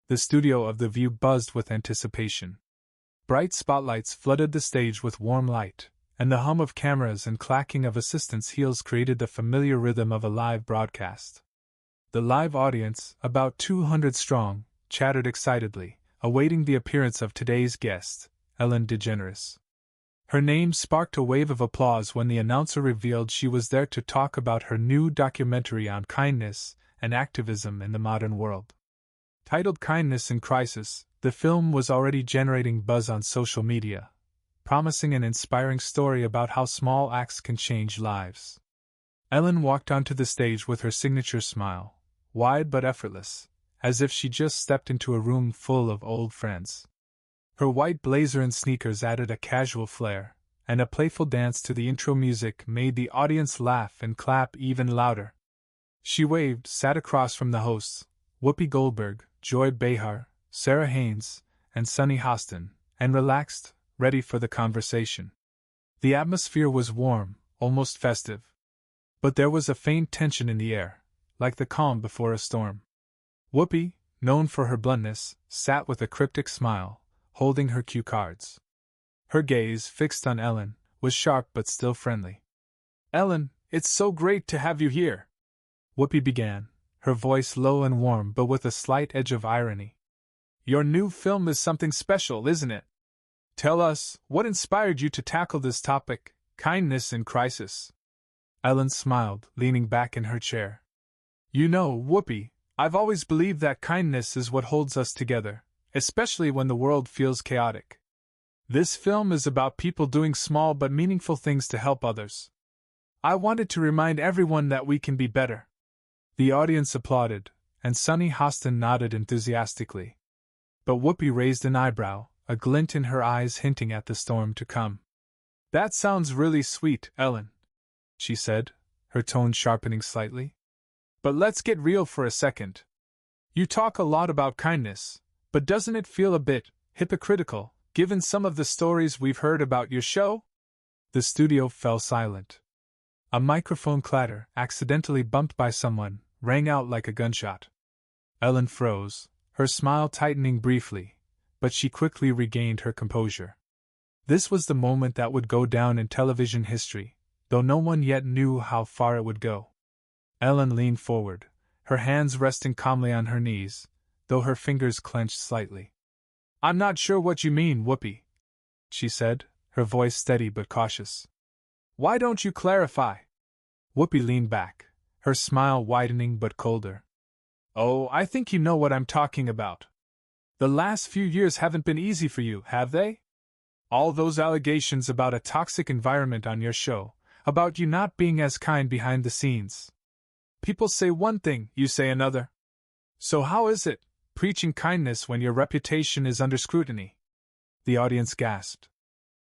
The studio of The View buzzed with anticipation. Bright spotlights flooded the stage with warm light, and the hum of cameras and clacking of assistants' heels created the familiar rhythm of a live broadcast. The live audience, about 200 strong, chattered excitedly, awaiting the appearance of today's guest, Ellen DeGeneres. Her name sparked a wave of applause when the announcer revealed she was there to talk about her new documentary on kindness and activism in the modern world. Titled Kindness in Crisis, the film was already generating buzz on social media, promising an inspiring story about how small acts can change lives. Ellen walked onto the stage with her signature smile, wide but effortless, as if she just stepped into a room full of old friends. Her white blazer and sneakers added a casual flair, and a playful dance to the intro music made the audience laugh and clap even louder. She waved, sat across from the hosts, Whoopi Goldberg, Joy Behar, Sarah Haynes, and Sunny Hostin, and relaxed, ready for the conversation. The atmosphere was warm, almost festive. But there was a faint tension in the air, like the calm before a storm. Whoopi, known for her bluntness, sat with a cryptic smile, holding her cue cards. Her gaze, fixed on Ellen, was sharp but still friendly. "Ellen, it's so great to have you here," Whoopi began, her voice low and warm but with a slight edge of irony. "Your new film is something special, isn't it? Tell us, what inspired you to tackle this topic, kindness in crisis?" Ellen smiled, leaning back in her chair. "You know, Whoopi, I've always believed that kindness is what holds us together, especially when the world feels chaotic. This film is about people doing small but meaningful things to help others. I wanted to remind everyone that we can be better." The audience applauded, and Sunny Hostin nodded enthusiastically. But Whoopi raised an eyebrow, a glint in her eyes hinting at the storm to come. "That sounds really sweet, Ellen," she said, her tone sharpening slightly. "But let's get real for a second. You talk a lot about kindness, but doesn't it feel a bit hypocritical, given some of the stories we've heard about your show?" The studio fell silent. A microphone clatter, accidentally bumped by someone, rang out like a gunshot. Ellen froze, her smile tightening briefly, but she quickly regained her composure. This was the moment that would go down in television history, though no one yet knew how far it would go. Ellen leaned forward, her hands resting calmly on her knees, though her fingers clenched slightly. "I'm not sure what you mean, Whoopi," she said, her voice steady but cautious. "Why don't you clarify?" Whoopi leaned back, her smile widening but colder. "Oh, I think you know what I'm talking about. The last few years haven't been easy for you, have they? All those allegations about a toxic environment on your show, about you not being as kind behind the scenes. People say one thing, you say another. So how is it, preaching kindness when your reputation is under scrutiny?" The audience gasped.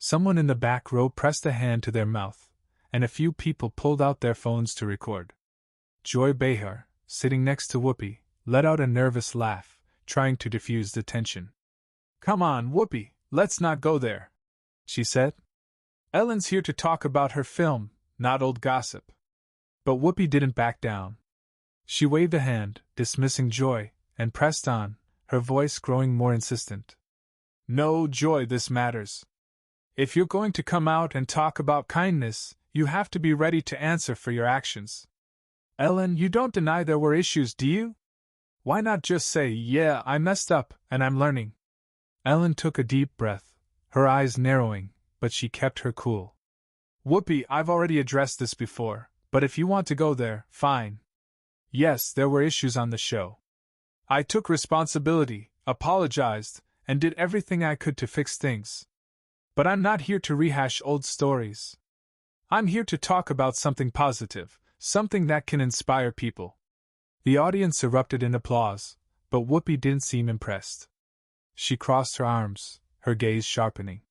Someone in the back row pressed a hand to their mouth, and a few people pulled out their phones to record. Joy Behar, sitting next to Whoopi, let out a nervous laugh, trying to diffuse the tension. "Come on, Whoopi, let's not go there," she said. "Ellen's here to talk about her film, not old gossip." But Whoopi didn't back down. She waved a hand, dismissing Joy, and pressed on, her voice growing more insistent. "No, Joy, this matters. If you're going to come out and talk about kindness, you have to be ready to answer for your actions. Ellen, you don't deny there were issues, do you? Why not just say, yeah, I messed up, and I'm learning?" Ellen took a deep breath, her eyes narrowing, but she kept her cool. "Whoopi, I've already addressed this before, but if you want to go there, fine. Yes, there were issues on the show. I took responsibility, apologized, and did everything I could to fix things. But I'm not here to rehash old stories. I'm here to talk about something positive, something that can inspire people." The audience erupted in applause, but Whoopi didn't seem impressed. She crossed her arms, her gaze sharpening.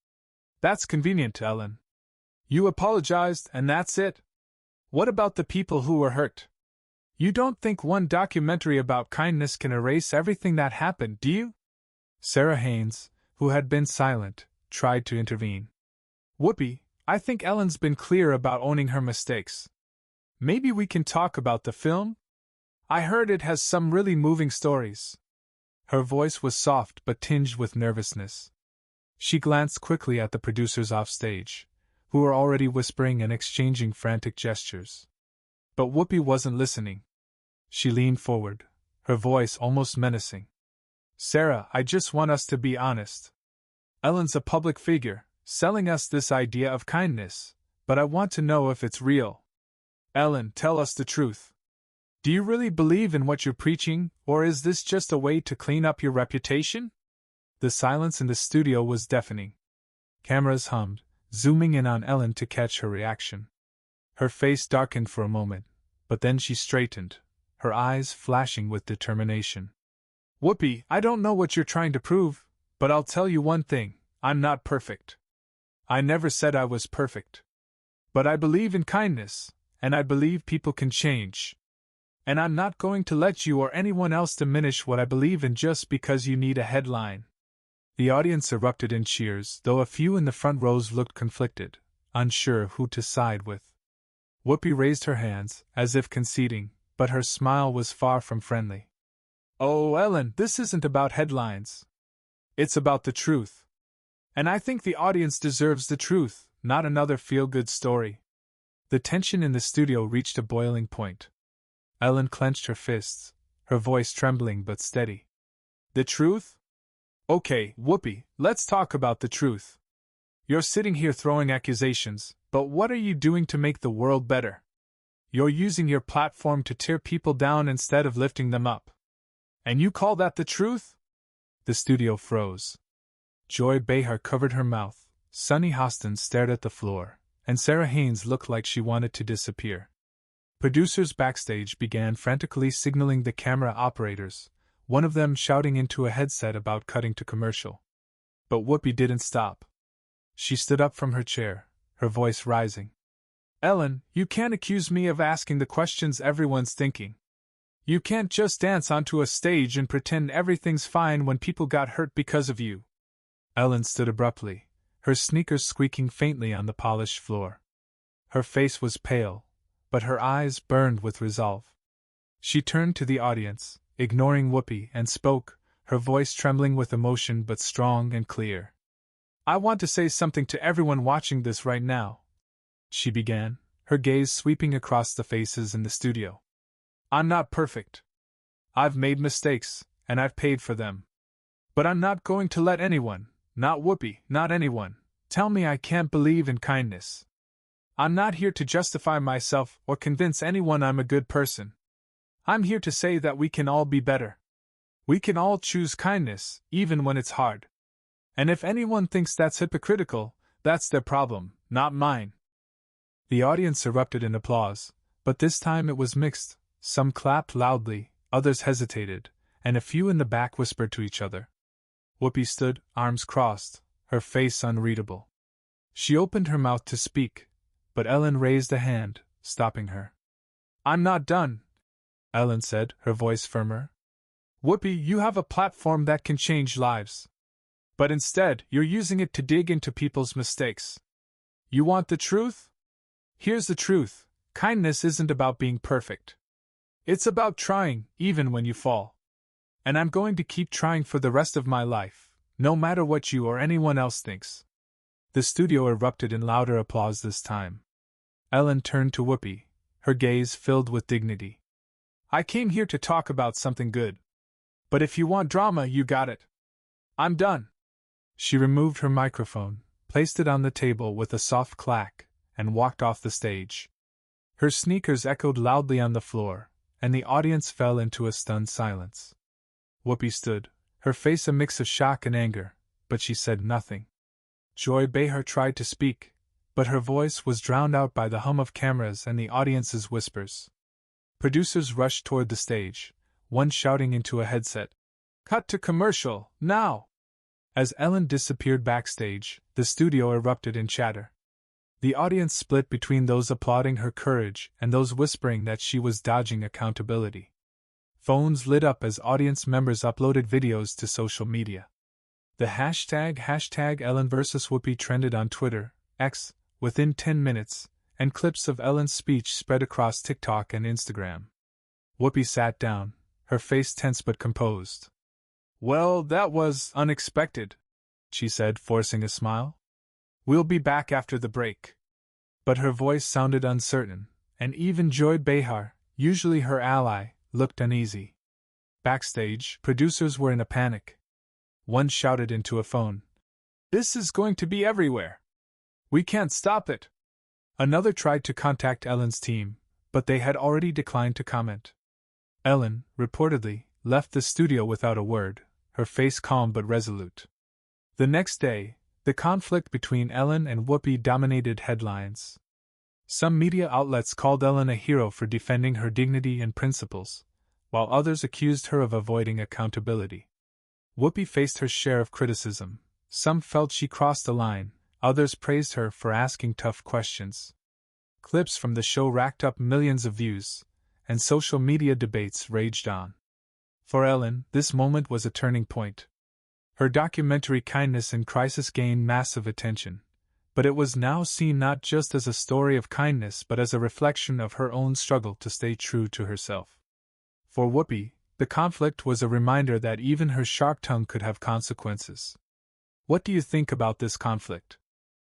"That's convenient, Ellen. You apologized, and that's it. What about the people who were hurt? You don't think one documentary about kindness can erase everything that happened, do you?" Sarah Haynes, who had been silent, tried to intervene. "Whoopi, I think Ellen's been clear about owning her mistakes. Maybe we can talk about the film? I heard it has some really moving stories." Her voice was soft but tinged with nervousness. She glanced quickly at the producers offstage, who were already whispering and exchanging frantic gestures. But Whoopi wasn't listening. She leaned forward, her voice almost menacing. Sarah, I just want us to be honest. Ellen's a public figure, selling us this idea of kindness, but I want to know if it's real. Ellen, tell us the truth. Do you really believe in what you're preaching, or is this just a way to clean up your reputation? The silence in the studio was deafening. Cameras hummed, zooming in on Ellen to catch her reaction. Her face darkened for a moment, but then she straightened, her eyes flashing with determination. Whoopi, I don't know what you're trying to prove, but I'll tell you one thing, I'm not perfect. I never said I was perfect. But I believe in kindness, and I believe people can change. And I'm not going to let you or anyone else diminish what I believe in just because you need a headline. The audience erupted in cheers, though a few in the front rows looked conflicted, unsure who to side with. Whoopi raised her hands, as if conceding, but her smile was far from friendly. Oh, Ellen, this isn't about headlines. It's about the truth. And I think the audience deserves the truth, not another feel-good story. The tension in the studio reached a boiling point. Ellen clenched her fists, her voice trembling but steady. The truth? Okay, Whoopi, let's talk about the truth. You're sitting here throwing accusations, but what are you doing to make the world better? You're using your platform to tear people down instead of lifting them up. And you call that the truth? The studio froze. Joy Behar covered her mouth, Sunny Hostin stared at the floor, and Sarah Haynes looked like she wanted to disappear. Producers backstage began frantically signaling the camera operators, one of them shouting into a headset about cutting to commercial. But Whoopi didn't stop. She stood up from her chair, her voice rising. Ellen, you can't accuse me of asking the questions everyone's thinking. You can't just dance onto a stage and pretend everything's fine when people got hurt because of you. Ellen stood abruptly, her sneakers squeaking faintly on the polished floor. Her face was pale, but her eyes burned with resolve. She turned to the audience, ignoring Whoopi, and spoke, her voice trembling with emotion but strong and clear. I want to say something to everyone watching this right now, she began, her gaze sweeping across the faces in the studio. I'm not perfect. I've made mistakes, and I've paid for them. But I'm not going to let anyone, not Whoopi, not anyone, tell me I can't believe in kindness. I'm not here to justify myself or convince anyone I'm a good person. I'm here to say that we can all be better. We can all choose kindness, even when it's hard. And if anyone thinks that's hypocritical, that's their problem, not mine. The audience erupted in applause, but this time it was mixed. Some clapped loudly, others hesitated, and a few in the back whispered to each other. Whoopi stood, arms crossed, her face unreadable. She opened her mouth to speak, but Ellen raised a hand, stopping her. I'm not done, Ellen said, her voice firmer. Whoopi, you have a platform that can change lives. But instead, you're using it to dig into people's mistakes. You want the truth? Here's the truth. Kindness isn't about being perfect. It's about trying, even when you fall. And I'm going to keep trying for the rest of my life, no matter what you or anyone else thinks. The studio erupted in louder applause this time. Ellen turned to Whoopi, her gaze filled with dignity. I came here to talk about something good. But if you want drama, you got it. I'm done. She removed her microphone, placed it on the table with a soft clack, and walked off the stage. Her sneakers echoed loudly on the floor, and the audience fell into a stunned silence. Whoopi stood, her face a mix of shock and anger, but she said nothing. Joy Behar tried to speak, but her voice was drowned out by the hum of cameras and the audience's whispers. Producers rushed toward the stage, one shouting into a headset, "Cut to commercial, now!" As Ellen disappeared backstage, the studio erupted in chatter. The audience split between those applauding her courage and those whispering that she was dodging accountability. Phones lit up as audience members uploaded videos to social media. The hashtag Ellen vs. Whoopi trended on Twitter, X, within 10 minutes, and clips of Ellen's speech spread across TikTok and Instagram. Whoopi sat down, her face tense but composed. Well, that was unexpected, she said, forcing a smile. We'll be back after the break. But her voice sounded uncertain, and even Joy Behar, usually her ally, looked uneasy. Backstage, producers were in a panic. One shouted into a phone, "This is going to be everywhere. We can't stop it." Another tried to contact Ellen's team, but they had already declined to comment. Ellen, reportedly, left the studio without a word, her face calm but resolute. The next day, the conflict between Ellen and Whoopi dominated headlines. Some media outlets called Ellen a hero for defending her dignity and principles, while others accused her of avoiding accountability. Whoopi faced her share of criticism. Some felt she crossed the line, others praised her for asking tough questions. Clips from the show racked up millions of views, and social media debates raged on. For Ellen, this moment was a turning point. Her documentary Kindness in Crisis gained massive attention, but it was now seen not just as a story of kindness but as a reflection of her own struggle to stay true to herself. For Whoopi, the conflict was a reminder that even her sharp tongue could have consequences. What do you think about this conflict?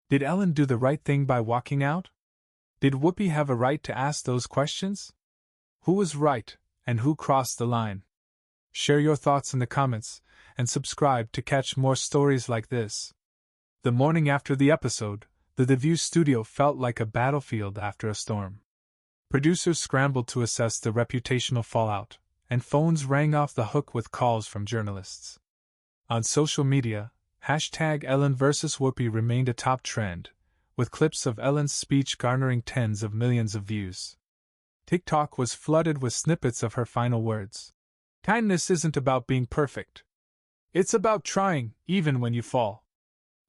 Did Ellen do the right thing by walking out? Did Whoopi have a right to ask those questions? Who was right, and who crossed the line? Share your thoughts in the comments, and subscribe to catch more stories like this. The morning after the episode, the View studio felt like a battlefield after a storm. Producers scrambled to assess the reputational fallout, and phones rang off the hook with calls from journalists. On social media, #Ellen vs. Whoopi remained a top trend, with clips of Ellen's speech garnering tens of millions of views. TikTok was flooded with snippets of her final words. Kindness isn't about being perfect. It's about trying, even when you fall.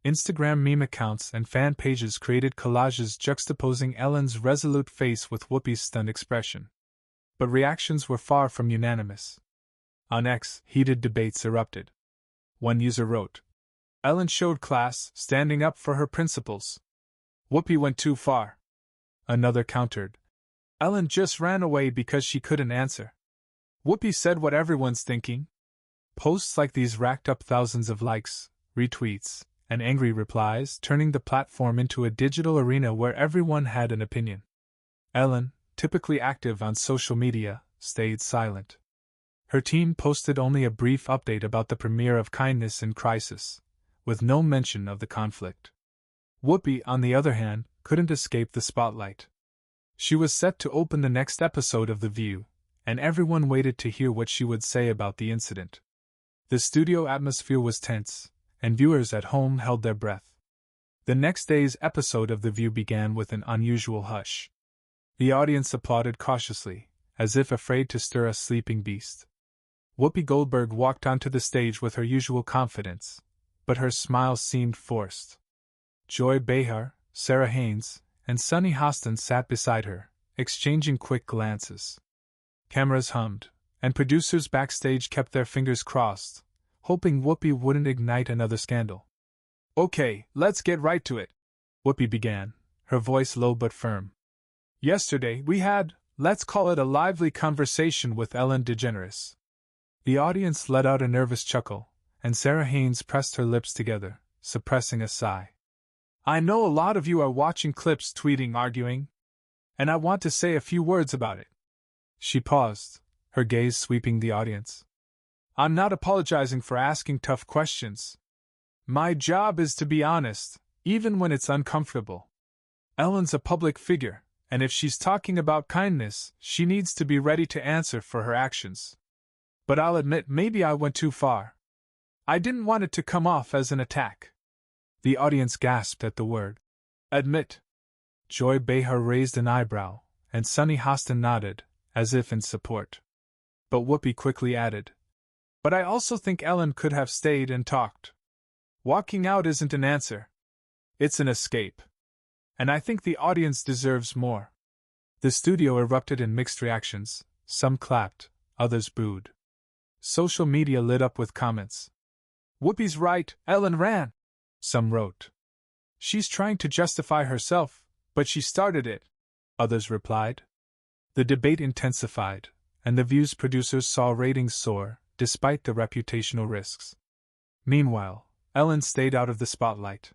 Instagram meme accounts and fan pages created collages juxtaposing Ellen's resolute face with Whoopi's stunned expression. But reactions were far from unanimous. On X, heated debates erupted. One user wrote, "Ellen showed class, standing up for her principles. Whoopi went too far." Another countered, "Ellen just ran away because she couldn't answer. Whoopi said what everyone's thinking." Posts like these racked up thousands of likes, retweets, and angry replies, turning the platform into a digital arena where everyone had an opinion. Ellen, typically active on social media, stayed silent. Her team posted only a brief update about the premiere of Kindness in Crisis, with no mention of the conflict. Whoopi, on the other hand, couldn't escape the spotlight. She was set to open the next episode of The View, and everyone waited to hear what she would say about the incident. The studio atmosphere was tense, and viewers at home held their breath. The next day's episode of The View began with an unusual hush. The audience applauded cautiously, as if afraid to stir a sleeping beast. Whoopi Goldberg walked onto the stage with her usual confidence, but her smile seemed forced. Joy Behar, Sarah Haynes, and Sunny Hostin sat beside her, exchanging quick glances. Cameras hummed, and producers backstage kept their fingers crossed, hoping Whoopi wouldn't ignite another scandal. "Okay, let's get right to it," Whoopi began, her voice low but firm. "Yesterday we had, let's call it a lively conversation with Ellen DeGeneres." The audience let out a nervous chuckle, and Sarah Haynes pressed her lips together, suppressing a sigh. "I know a lot of you are watching clips, tweeting, arguing, and I want to say a few words about it." She paused, her gaze sweeping the audience. "I'm not apologizing for asking tough questions. My job is to be honest, even when it's uncomfortable. Ellen's a public figure, and if she's talking about kindness, she needs to be ready to answer for her actions. But I'll admit maybe I went too far. I didn't want it to come off as an attack." The audience gasped at the word admit. Joy Behar raised an eyebrow, and Sunny Hostin nodded, as if in support. But Whoopi quickly added, "But I also think Ellen could have stayed and talked. Walking out isn't an answer. It's an escape. And I think the audience deserves more." The studio erupted in mixed reactions, some clapped, others booed. Social media lit up with comments. "Whoopi's right, Ellen ran," some wrote. "She's trying to justify herself, but she started it," others replied. The debate intensified, and The View's producers saw ratings soar, despite the reputational risks. Meanwhile, Ellen stayed out of the spotlight.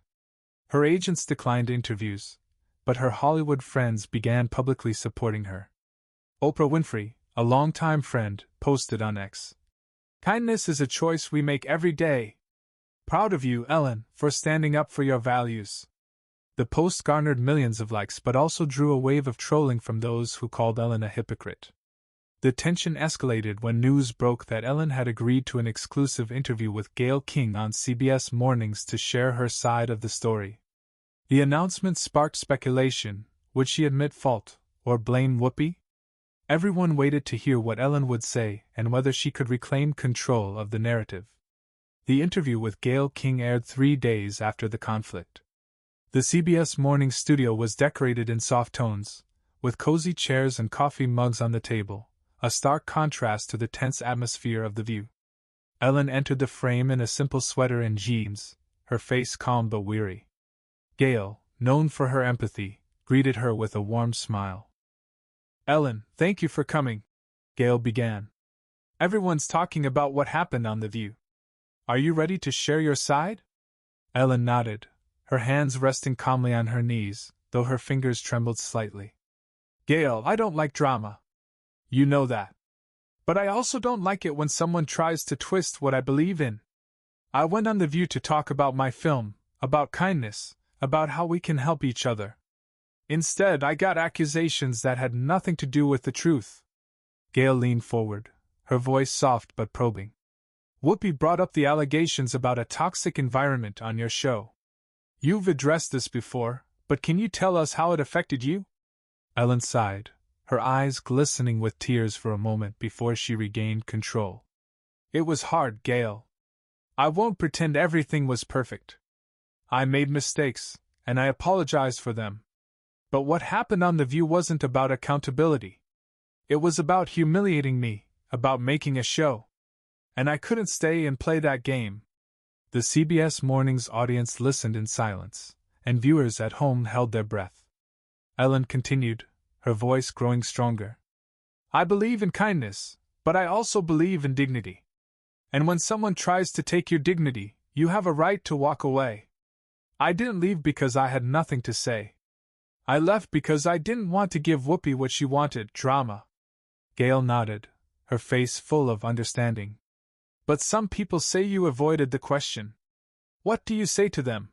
Her agents declined interviews, but her Hollywood friends began publicly supporting her. Oprah Winfrey, a longtime friend, posted on X, "Kindness is a choice we make every day. Proud of you, Ellen, for standing up for your values." The post garnered millions of likes but also drew a wave of trolling from those who called Ellen a hypocrite. The tension escalated when news broke that Ellen had agreed to an exclusive interview with Gayle King on CBS Mornings to share her side of the story. The announcement sparked speculation. Would she admit fault, or blame Whoopi? Everyone waited to hear what Ellen would say and whether she could reclaim control of the narrative. The interview with Gayle King aired 3 days after the conflict. The CBS Morning studio was decorated in soft tones, with cozy chairs and coffee mugs on the table, a stark contrast to the tense atmosphere of The View. Ellen entered the frame in a simple sweater and jeans, her face calm but weary. Gayle, known for her empathy, greeted her with a warm smile. "Ellen, thank you for coming," Gayle began. "Everyone's talking about what happened on The View. Are you ready to share your side?" Ellen nodded, her hands resting calmly on her knees, though her fingers trembled slightly. "Gayle, I don't like drama. You know that. But I also don't like it when someone tries to twist what I believe in. I went on The View to talk about my film, about kindness, about how we can help each other. Instead, I got accusations that had nothing to do with the truth." Gayle leaned forward, her voice soft but probing. "Whoopi brought up the allegations about a toxic environment on your show. You've addressed this before, but can you tell us how it affected you?" Ellen sighed, her eyes glistening with tears for a moment before she regained control. "It was hard, Gayle. I won't pretend everything was perfect. I made mistakes, and I apologize for them. But what happened on The View wasn't about accountability. It was about humiliating me, about making a show. And I couldn't stay and play that game." The CBS Mornings audience listened in silence, and viewers at home held their breath. Ellen continued, her voice growing stronger. "I believe in kindness, but I also believe in dignity. And when someone tries to take your dignity, you have a right to walk away. I didn't leave because I had nothing to say. I left because I didn't want to give Whoopi what she wanted, drama." Gayle nodded, her face full of understanding. "But some people say you avoided the question. What do you say to them?"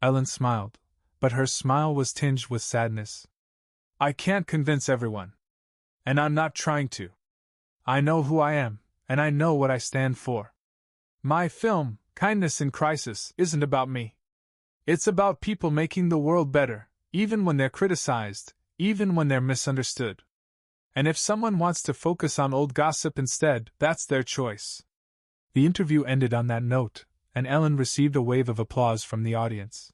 Ellen smiled, but her smile was tinged with sadness. "I can't convince everyone. And I'm not trying to. I know who I am, and I know what I stand for. My film, Kindness in Crisis, isn't about me. It's about people making the world better, even when they're criticized, even when they're misunderstood. And if someone wants to focus on old gossip instead, that's their choice." The interview ended on that note, and Ellen received a wave of applause from the audience.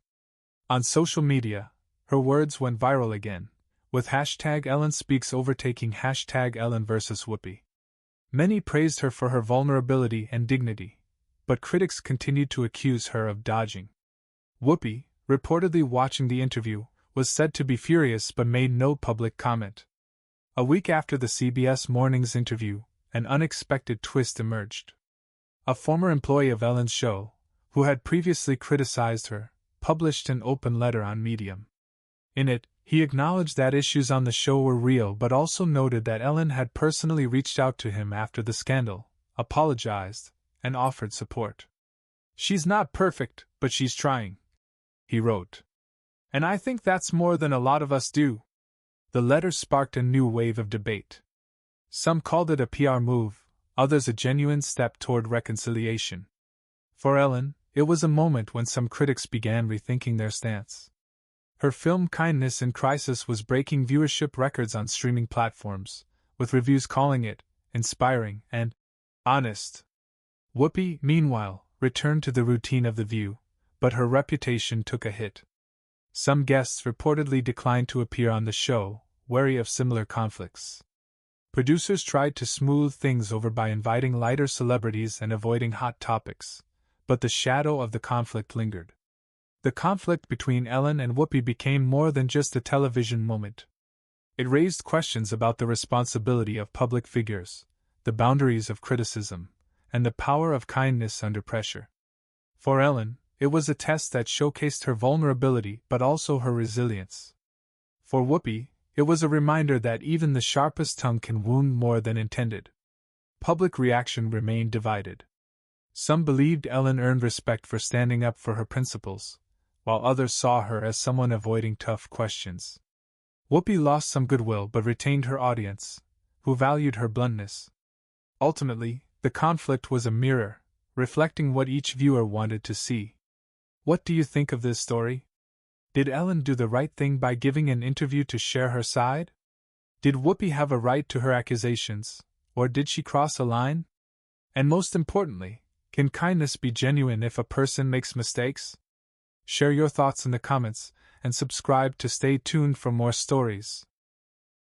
On social media, her words went viral again, with #EllenSpeaks overtaking #Ellen vs. Whoopi. Many praised her for her vulnerability and dignity, but critics continued to accuse her of dodging. Whoopi, reportedly watching the interview, was said to be furious but made no public comment. A week after the CBS Mornings interview, an unexpected twist emerged. A former employee of Ellen's show, who had previously criticized her, published an open letter on Medium. In it, he acknowledged that issues on the show were real but also noted that Ellen had personally reached out to him after the scandal, apologized, and offered support. "She's not perfect, but she's trying," he wrote. "And I think that's more than a lot of us do." The letter sparked a new wave of debate. Some called it a PR move, others a genuine step toward reconciliation. For Ellen, it was a moment when some critics began rethinking their stance. Her film Kindness in Crisis was breaking viewership records on streaming platforms, with reviews calling it inspiring and honest. Whoopi, meanwhile, returned to the routine of The View, but her reputation took a hit. Some guests reportedly declined to appear on the show, wary of similar conflicts. Producers tried to smooth things over by inviting lighter celebrities and avoiding hot topics, but the shadow of the conflict lingered. The conflict between Ellen and Whoopi became more than just a television moment. It raised questions about the responsibility of public figures, the boundaries of criticism, and the power of kindness under pressure. For Ellen, it was a test that showcased her vulnerability but also her resilience. For Whoopi, it was a reminder that even the sharpest tongue can wound more than intended. Public reaction remained divided. Some believed Ellen earned respect for standing up for her principles, while others saw her as someone avoiding tough questions. Whoopi lost some goodwill but retained her audience, who valued her bluntness. Ultimately, the conflict was a mirror, reflecting what each viewer wanted to see. What do you think of this story? Did Ellen do the right thing by giving an interview to share her side? Did Whoopi have a right to her accusations, or did she cross a line? And most importantly, can kindness be genuine if a person makes mistakes? Share your thoughts in the comments, and subscribe to stay tuned for more stories.